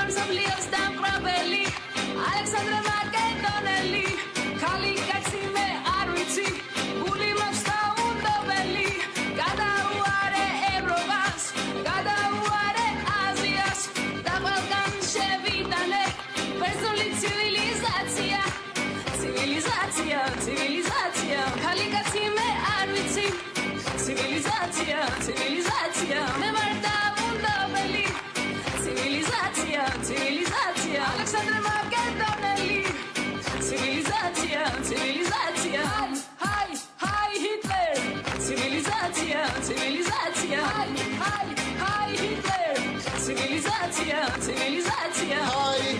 მსოფლიოს დამყრობელი ალექსანდრე მაკედონელი ქალი კაცი მე არ ვიცი გული მაქვს დაუნდობელი გადაუარე ევროპას გადაუარე აზიას და ყველგან შევიტანე პერსონალი ცივილიზაცია ცივილიზაცია ცივილიზაცია ქალი კაცი მე არ ვიცი ცივილიზაცია ცივილიზაცია მე ვარ დაუნდობელი ცივილიზაცია ცივილიზაცია ალექსანდრე მაკედონელი ცივილიზაცია ცივილიზაცია ჰაი ჰაი ჰიტლერ ცივილიზაცია ცივილიზაცია ჰაი ჰიტლერ ცივილიზაცია ცივილიზაცია ჰაი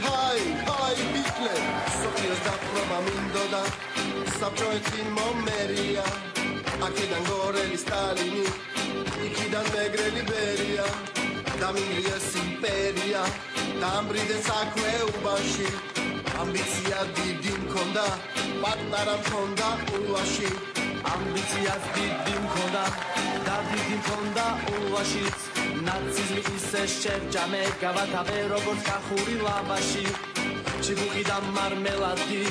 ჰიტლერ სოფიოს დაპყრობა მინდოდა საბჭოეთი მომერია აქედან გორელი სტალინი იქიდან მეგრელი ბერია დამინგრიეს იმპერია დამბრიდეს საქმეობაში ამბიცია დიდი მქონდა პატარა მქონდა ულვაში ამბიციას დიდი მქონდა და დიდი მქონდა ულვაშიც ნაციზმი ისე შეჯამე გავათავე როგორც კახური ლაბაში ჩიბუხი და მარმელადი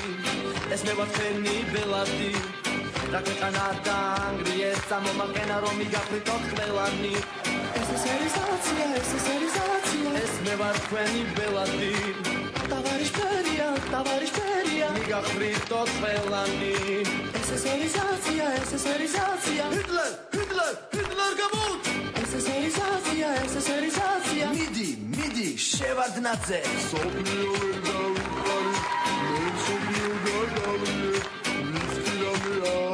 ეს მე ვარ თქვენი ბელადი რა ქვეყანა დაანგრიეს წამომაყენა რომ იგაფრიტო ყველანი SSRიზაცია ეს მე ვარ თქვენი ბელადი ტავარიშფერია მიგაფრიტო ყველანი SSRიზაცია ჰიტლერ გამოთ SSRიზაცია მიდი შევარდნაძე სოფლიო ვერ დავიყარი მე სოფლიო გადავიდე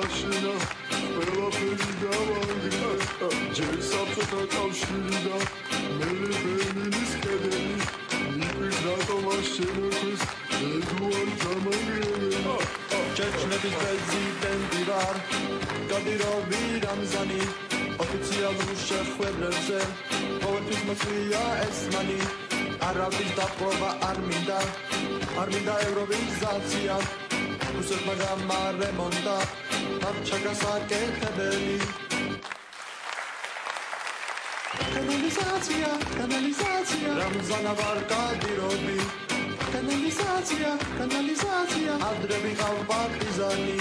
აშენა ყველაფერი დავანგრია ჯერ საბჭოთა კავშირი და მერე ბერლინის კედელი მიწის რატომ აშენებდეს ეგუან გამაგრიებელი ჩეჩნეთის პრეზიდენტი ვარ კადიროვი რამზანი ოფიციალურ შეხვედრებზე ყოველთვის მოწვია ესმანი არავის დაპყრობა არ მინდა ევროვიზაცია რუსეთმა გამარემონტა მარჩა გასაკეთებელი კანალიზაცია რამზანა ვარ კადიროვი კანალიზაცია ადრე ვიყავ პარტიზანი